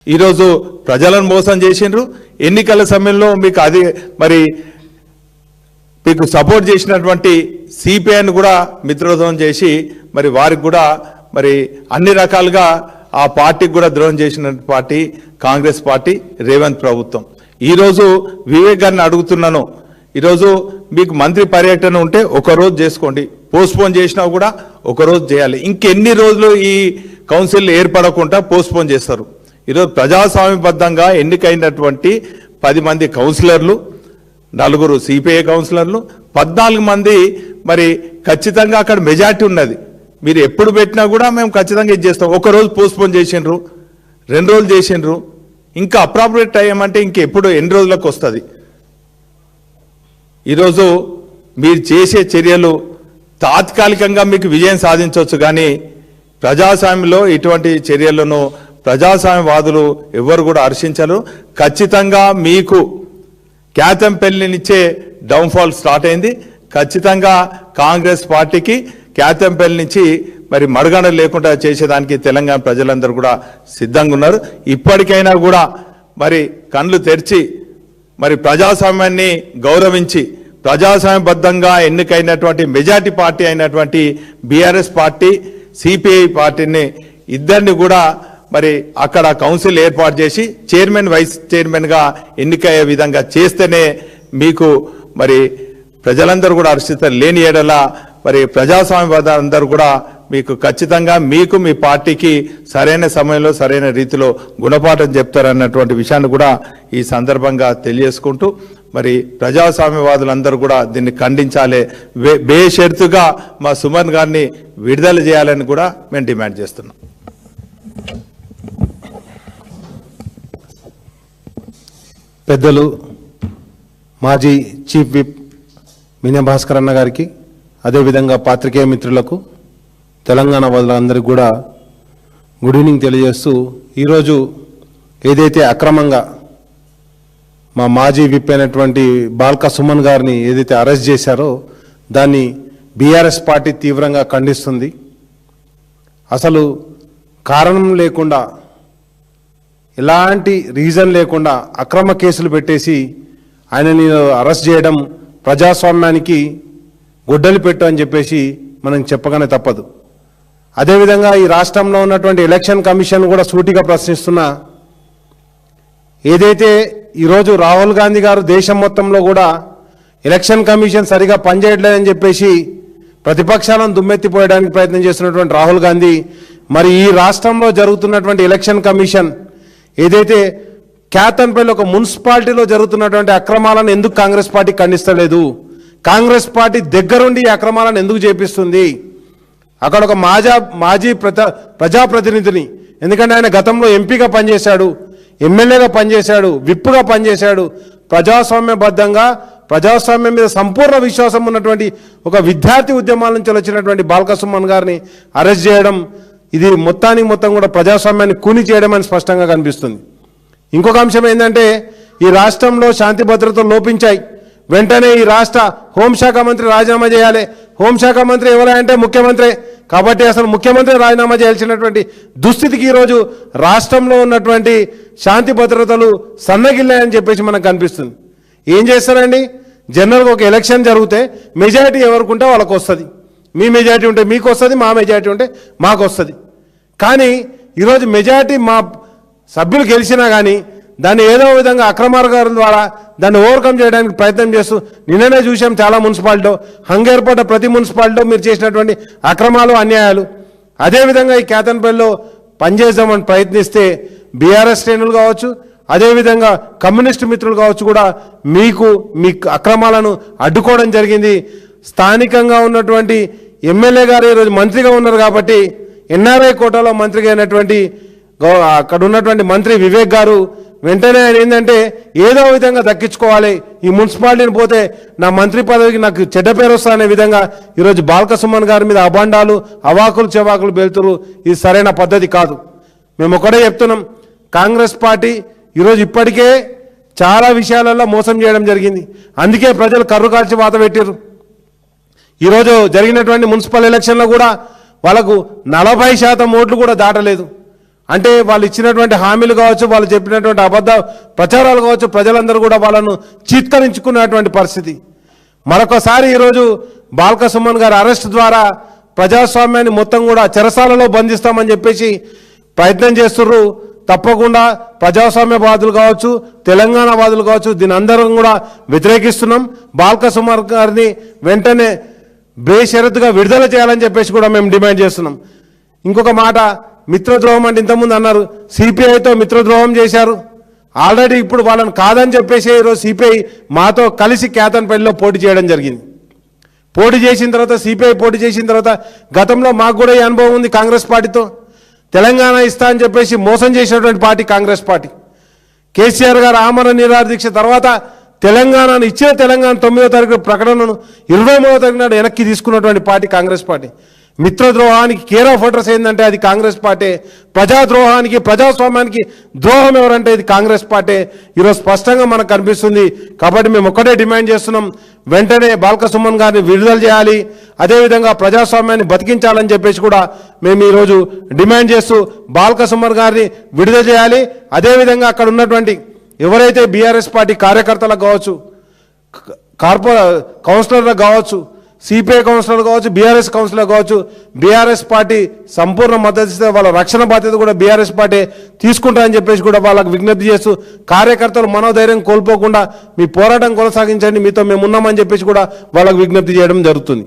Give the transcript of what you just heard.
ఈరోజు ప్రజలను మోసం చేసిండ్రు. ఎన్నికల సమయంలో మీకు అది మరి మీకు సపోర్ట్ చేసినటువంటి సిపిఐని కూడా మిత్రద్రోహం చేసి మరి వారికి కూడా మరి అన్ని రకాలుగా ఆ పార్టీకి కూడా ద్రోహం చేసిన పార్టీ కాంగ్రెస్ పార్టీ, రేవంత్ ప్రభుత్వం. ఈరోజు వివేక్ గారిని అడుగుతున్నాను, ఈరోజు మీకు మంత్రి పర్యటన ఉంటే ఒకరోజు చేసుకోండి, పోస్ట్పోన్ చేసినా కూడా ఒకరోజు చేయాలి. ఇంకెన్ని రోజులు ఈ కౌన్సిల్ ఏర్పడకుండా పోస్ట్పోన్ చేస్తారు? ఈరోజు ప్రజాస్వామ్యబద్ధంగా ఎన్నికైనటువంటి 10 మంది కౌన్సిలర్లు, 4 సిపిఐ కౌన్సిలర్లు, 14 మంది మరి ఖచ్చితంగా అక్కడ మెజార్టీ ఉన్నది. మీరు ఎప్పుడు పెట్టినా కూడా మేము ఖచ్చితంగా ఇది చేస్తాం. ఒకరోజు పోస్ట్పోన్ చేసిండ్రు, 2 రోజులు చేసిండ్రు, ఇంకా అప్రాపరేట్ టైం అంటే ఇంకెప్పుడు ఎన్ని రోజులకు వస్తుంది? ఈరోజు మీరు చేసే చర్యలు తాత్కాలికంగా మీకు విజయం సాధించవచ్చు, కానీ ప్రజాస్వామ్యంలో ఇటువంటి చర్యలను ప్రజాస్వామ్యవాదులు ఎవరు కూడా హర్షించరు. ఖచ్చితంగా మీకు క్యాతంపల్లినిచ్చే డౌన్ఫాల్ స్టార్ట్ అయింది. ఖచ్చితంగా కాంగ్రెస్ పార్టీకి క్యాతంపల్లి నుంచి మరి మడుగడ లేకుండా చేసేదానికి తెలంగాణ ప్రజలందరూ కూడా సిద్ధంగా ఉన్నారు. ఇప్పటికైనా కూడా మరి కళ్ళు తెరిచి మరి ప్రజాస్వామ్యాన్ని గౌరవించి ప్రజాస్వామ్యబద్ధంగా ఎన్నికైనటువంటి మెజార్టీ పార్టీ అయినటువంటి బీఆర్ఎస్ పార్టీ, సిపిఐ పార్టీని ఇద్దరిని కూడా మరి అక్కడ కౌన్సిల్ ఏర్పాటు చేసి చైర్మన్, వైస్ చైర్మన్గా ఎన్నికయ్యే విధంగా చేస్తేనే మీకు మరి ప్రజలందరూ కూడా హర్షిస్తారు. లేని ఏడల మరి ప్రజాస్వామ్యవాద అందరూ కూడా మీకు ఖచ్చితంగా మీకు మీ పార్టీకి సరైన సమయంలో సరైన రీతిలో గుణపాఠం చెప్తారన్నటువంటి విషయాన్ని కూడా ఈ సందర్భంగా తెలియజేసుకుంటూ మరి ప్రజాస్వామ్యవాదులందరూ కూడా దీన్ని ఖండించాలి. బేషరతుగా మా సుమన్ గారిని విడుదల చేయాలని కూడా మేము డిమాండ్ చేస్తున్నాం. పెద్దలు మాజీ చీఫ్ విప్ మీనా భాస్కర్ అన్న గారికి, అదేవిధంగా పాత్రికేయ మిత్రులకు, తెలంగాణ వాదులందరికీ కూడా గుడ్ ఈవినింగ్ తెలియజేస్తూ, ఈరోజు ఏదైతే అక్రమంగా మా మాజీ విప్ అయినటువంటి బాల్క సుమన్ గారిని ఏదైతే అరెస్ట్ చేశారో దాన్ని బీఆర్ఎస్ పార్టీ తీవ్రంగా ఖండిస్తుంది. అసలు కారణం లేకుండా, ఎలాంటి రీజన్ లేకుండా అక్రమ కేసులు పెట్టేసి ఆయనని అరెస్ట్ చేయడం ప్రజాస్వామ్యానికి గొడ్డలి పెట్టు అని చెప్పేసి మనం చెప్పగానే తప్పదు. అదేవిధంగా ఈ రాష్ట్రంలో ఉన్నటువంటి ఎలక్షన్ కమిషన్ కూడా సూటిగా ప్రశ్నిస్తున్నా, ఏదైతే ఈరోజు రాహుల్ గాంధీ గారు దేశం మొత్తంలో కూడా ఎలక్షన్ కమిషన్ సరిగా పనిచేయట్లేదని చెప్పేసి ప్రతిపక్షాలను దుమ్మెత్తిపోయడానికి ప్రయత్నం చేస్తున్నటువంటి రాహుల్ గాంధీ, మరి ఈ రాష్ట్రంలో జరుగుతున్నటువంటి ఎలక్షన్ కమిషన్ ఏదైతే క్యాతన్పల్లి ఒక మున్సిపాలిటీలో జరుగుతున్నటువంటి అక్రమాలను ఎందుకు కాంగ్రెస్ పార్టీ ఖండిస్తలేదు? కాంగ్రెస్ పార్టీ దగ్గరుండి ఈ అక్రమాలను ఎందుకు చేపిస్తుంది? అక్కడ ఒక మాజీ ప్రజాప్రతినిధిని, ఎందుకంటే ఆయన గతంలో ఎంపీగా పనిచేశాడు, ఎమ్మెల్యేగా పనిచేశాడు, విప్పుగా పనిచేశాడు, ప్రజాస్వామ్యబద్ధంగా ప్రజాస్వామ్యం మీద సంపూర్ణ విశ్వాసం ఉన్నటువంటి ఒక విద్యార్థి ఉద్యమాల నుంచి వచ్చినటువంటి బాల్క సుమన్ గారిని అరెస్ట్ చేయడం, ఇది మొత్తం కూడా ప్రజాస్వామ్యాన్ని కూని చేయడం అని స్పష్టంగా కనిపిస్తుంది. ఇంకొక అంశం ఏంటంటే, ఈ రాష్ట్రంలో శాంతి భద్రతలు లోపించాయి. వెంటనే ఈ రాష్ట్ర హోంశాఖ మంత్రి రాజీనామా చేయాలి. హోంశాఖ మంత్రి ఎవరంటే ముఖ్యమంత్రి, కాబట్టి అసలు ముఖ్యమంత్రి రాజీనామా చేయాల్సినటువంటి దుస్థితికి ఈరోజు రాష్ట్రంలో ఉన్నటువంటి శాంతి భద్రతలు సన్నగిల్లాయని చెప్పేసి మనకు కనిపిస్తుంది. ఏం చేస్తారండి? జనరల్గా ఒక ఎలక్షన్ జరిగితే మెజారిటీ ఎవరికి ఉంటే వాళ్ళకు వస్తుంది. మీ మెజారిటీ ఉంటే మీకు వస్తుంది, మా మెజారిటీ ఉంటే మాకు వస్తుంది. కానీ ఈరోజు మెజారిటీ మా సభ్యులు గెలిచినా కానీ దాన్ని ఏదో విధంగా అక్రమార్గాల ద్వారా దాన్ని ఓవర్కమ్ చేయడానికి ప్రయత్నం చేస్తూ, నిన్ననే చూసాం చాలా మున్సిపాలిటీలో, హంగేర్పడ్డ ప్రతి మున్సిపాలిటీలో మీరు చేసినటువంటి అక్రమాలు, అన్యాయాలు. అదేవిధంగా ఈ క్యాతన్పల్లిలో పనిచేద్దామని ప్రయత్నిస్తే బీఆర్ఎస్ శ్రేణులు కావచ్చు, అదేవిధంగా కమ్యూనిస్టు మిత్రులు కావచ్చు కూడా మీ అక్రమాలను అడ్డుకోవడం జరిగింది. స్థానికంగా ఉన్నటువంటి ఎమ్మెల్యే గారు ఈరోజు మంత్రిగా ఉన్నారు కాబట్టి ఎన్ఆర్ఐ కోటాలో మంత్రిగా అయినటువంటి అక్కడ ఉన్నటువంటి మంత్రి వివేక్ గారు వెంటనే ఆయన ఏంటంటే ఏదో విధంగా దక్కించుకోవాలి, ఈ మున్సిపాలిటీని పోతే నా మంత్రి పదవికి నాకు చెడ్డ పేరు వస్తా అనే విధంగా ఈరోజు బాల్క సుమన్ గారి మీద అబాండాలు, అవాకులు చెవాకులు పేలుతురు. ఇది సరైన పద్ధతి కాదు. మేము ఒకటే చెప్తున్నాం, కాంగ్రెస్ పార్టీ ఈరోజు ఇప్పటికే చాలా విషయాలలో మోసం చేయడం జరిగింది. అందుకే ప్రజలు కర్రు కాల్చి వాత పెట్టారు. ఈరోజు జరిగినటువంటి మున్సిపల్ ఎలక్షన్లో కూడా వాళ్ళకు 40% ఓట్లు కూడా దాటలేదు. అంటే వాళ్ళు ఇచ్చినటువంటి హామీలు కావచ్చు, వాళ్ళు చెప్పినటువంటి అబద్ధ ప్రచారాలు కావచ్చు, ప్రజలందరూ కూడా వాళ్ళను చీత్కరించుకున్నటువంటి పరిస్థితి. మరొకసారి ఈరోజు బాల్క సుమన్ గారి అరెస్ట్ ద్వారా ప్రజాస్వామ్యాన్ని మొత్తం కూడా చెరసాలలో బంధిస్తామని చెప్పేసి ప్రయత్నం చేస్తుర్రు. తప్పకుండా ప్రజాస్వామ్యవాదులు కావచ్చు, తెలంగాణ వాదులు కావచ్చు, దీని అందరం కూడా వ్యతిరేకిస్తున్నాం. బాల్క సుమన్ గారిని వెంటనే బేషరతుగా విడుదల చేయాలని చెప్పేసి కూడా మేము డిమాండ్ చేస్తున్నాం. ఇంకొక మాట, మిత్రద్రోహం అంటే ఇంతకుముందు అన్నారు, సిపిఐతో మిత్రద్రోహం చేశారు. ఆల్రెడీ ఇప్పుడు వాళ్ళని కాదని చెప్పేసి ఈరోజు సిపిఐ మాతో కలిసి కేతన్పల్లిలో పోటీ చేయడం జరిగింది. పోటీ చేసిన తర్వాత సిపిఐ పోటీ చేసిన తర్వాత గతంలో మాకు కూడా ఈ అనుభవం ఉంది కాంగ్రెస్ పార్టీతో. తెలంగాణ ఇస్తా అని చెప్పేసి మోసం చేసినటువంటి పార్టీ కాంగ్రెస్ పార్టీ. కేసీఆర్ గారు ఆమరణ నిరాహార దీక్ష తర్వాత తెలంగాణను ఇచ్చిన తెలంగాణ 9వ తారీఖు ప్రకటనను 23వ తారీఖు నాడు వెనక్కి తీసుకున్నటువంటి పార్టీ కాంగ్రెస్ పార్టీ. మిత్రద్రోహానికి కేర్ ఆఫ్ అడ్రస్ ఏంటంటే అది కాంగ్రెస్ పార్టీ. ప్రజాద్రోహానికి, ప్రజాస్వామ్యానికి ద్రోహం ఎవరంటే ఇది కాంగ్రెస్ పార్టీ. ఈరోజు స్పష్టంగా మనకు కనిపిస్తుంది. కాబట్టి మేము ఒక్కటే డిమాండ్ చేస్తున్నాం, వెంటనే బాల్క సుమన్ గారిని విడుదల చేయాలి, అదేవిధంగా ప్రజాస్వామ్యాన్ని బతికించాలని చెప్పేసి కూడా మేము ఈరోజు డిమాండ్ చేస్తూ బాల్క సుమన్ గారిని విడుదల చేయాలి. అదేవిధంగా అక్కడ ఉన్నటువంటి ఎవరైతే బీఆర్ఎస్ పార్టీ కార్యకర్తలకు కావచ్చు, కౌన్సిలర్లకు కావచ్చు, సిపిఐ కౌన్సిలర్ కావచ్చు, బీఆర్ఎస్ కౌన్సిలర్ కావచ్చు, బీఆర్ఎస్ పార్టీ సంపూర్ణ మద్దతు ఇస్తే వాళ్ళ రక్షణ బాధ్యత కూడా బీఆర్ఎస్ పార్టీ తీసుకుంటారని చెప్పేసి కూడా వాళ్ళకు విజ్ఞప్తి చేస్తూ, కార్యకర్తలు మనోధైర్యం కోల్పోకుండా మీ పోరాటం కొనసాగించండి, మీతో మేము ఉన్నామని చెప్పేసి కూడా వాళ్ళకు విజ్ఞప్తి చేయడం జరుగుతుంది.